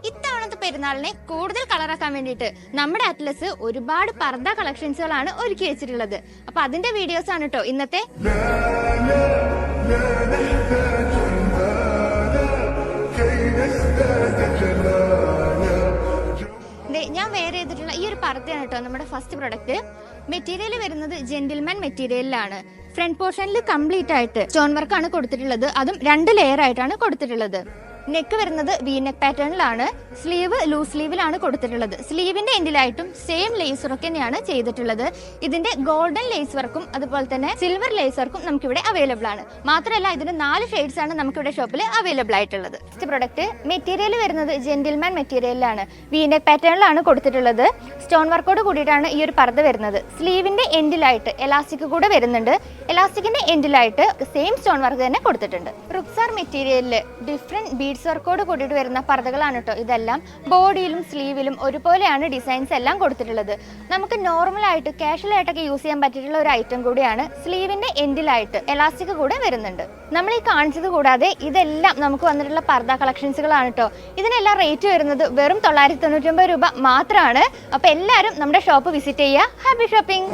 ഇത്തവണത്തെ പെരുന്നാളിനെ കൂടുതൽ കളറാക്കാൻ വേണ്ടിയിട്ട് നമ്മുടെ അറ്റ്ലസ് ഒരുപാട് പർദ്ദ കളക്ഷൻസുകളാണ് ഒരുക്കി വെച്ചിട്ടുള്ളത്. അപ്പൊ അതിന്റെ വീഡിയോസ് ആണ് കേട്ടോ ഇന്നത്തെ. ഞാൻ വെയർ ചെയ്തിട്ടുള്ള ഈ ഒരു പർദ്ദയാണ് കേട്ടോ നമ്മുടെ ഫസ്റ്റ് പ്രൊഡക്റ്റ്. മെറ്റീരിയൽ വരുന്നത് ജെന്റിൽമാൻ മെറ്റീരിയലിലാണ്. ഫ്രണ്ട് പോർഷനിൽ കംപ്ലീറ്റ് ആയിട്ട് സ്റ്റോൺ വർക്ക് ആണ് കൊടുത്തിട്ടുള്ളത്. അതും 2 ലെയർ ആയിട്ടാണ് കൊടുത്തിട്ടുള്ളത്. നെക്ക് വരുന്നത് വി നെക്ക് പാറ്റേണിലാണ്. സ്ലീവ് ലൂസ് സ്ലീവിലാണ് കൊടുത്തിട്ടുള്ളത്. സ്ലീവിന്റെ എൻഡിലായിട്ടും സെയിം ലേസ് വർക്ക് തന്നെയാണ് ചെയ്തിട്ടുള്ളത്. ഇതിന്റെ ഗോൾഡൻ ലേസ് വർക്കും അതുപോലെ തന്നെ സിൽവർ ലേസ് വർക്കും നമുക്കിവിടെ അവൈലബിൾ ആണ്. മാത്രമല്ല ഇതിന്റെ 4 ഷെയ്ഡ്സ് ആണ് നമുക്കിവിടെ ഷോപ്പിൽ അവൈലബിൾ ആയിട്ടുള്ളത്. നെക്സ്റ്റ് പ്രൊഡക്റ്റ് മെറ്റീരിയൽ വരുന്നത് ജെന്റിൽമാൻ മെറ്റീരിയലിലാണ്. വി നെക്ക് പാറ്റേണിലാണ് കൊടുത്തിട്ടുള്ളത്. സ്റ്റോൺ വർക്കോട് കൂടിയിട്ടാണ് ഈ ഒരു പർദ്ദ വരുന്നത്. സ്ലീവിന്റെ എൻഡിലായിട്ട് എലാസ്റ്റിക് കൂടെ വരുന്നുണ്ട്. എലാസ്റ്റിക്കിന്റെ എൻഡിലായിട്ട് സെയിം സ്റ്റോൺ വർക്ക് തന്നെ കൊടുത്തിട്ടുണ്ട്. റുക്സാർ മെറ്റീരിയലിൽ ഡിഫറെന്റ് ബീഡ്സ് വർക്കോട് കൂടിയിട്ട് വരുന്ന പർദ്ദകളാണ് കേട്ടോ ഇതെല്ലാം. ബോഡിയിലും സ്ലീവിലും ഒരുപോലെയാണ് ഡിസൈൻസ് എല്ലാം കൊടുത്തിട്ടുള്ളത്. നമുക്ക് നോർമൽ ആയിട്ട് കാഷ്വൽ ആയിട്ടൊക്കെ യൂസ് ചെയ്യാൻ പറ്റിയിട്ടുള്ള ഒരു ഐറ്റം കൂടിയാണ്. സ്ലീവിന്റെ എൻഡിലായിട്ട് എലാസ്റ്റിക് കൂടെ വരുന്നുണ്ട്. നമ്മൾ ഈ കാണിച്ചത് കൂടാതെ ഇതെല്ലാം നമുക്ക് വന്നിട്ടുള്ള പർദ്ദ കളക്ഷൻസുകളാണ് കേട്ടോ. ഇതിനെല്ലാം റേറ്റ് വരുന്നത് വെറും 999 രൂപ മാത്രമാണ്. അപ്പൊ എല്ലാവരും നമ്മുടെ ഷോപ്പ് വിസിറ്റ് ചെയ്യുക. Happy shopping.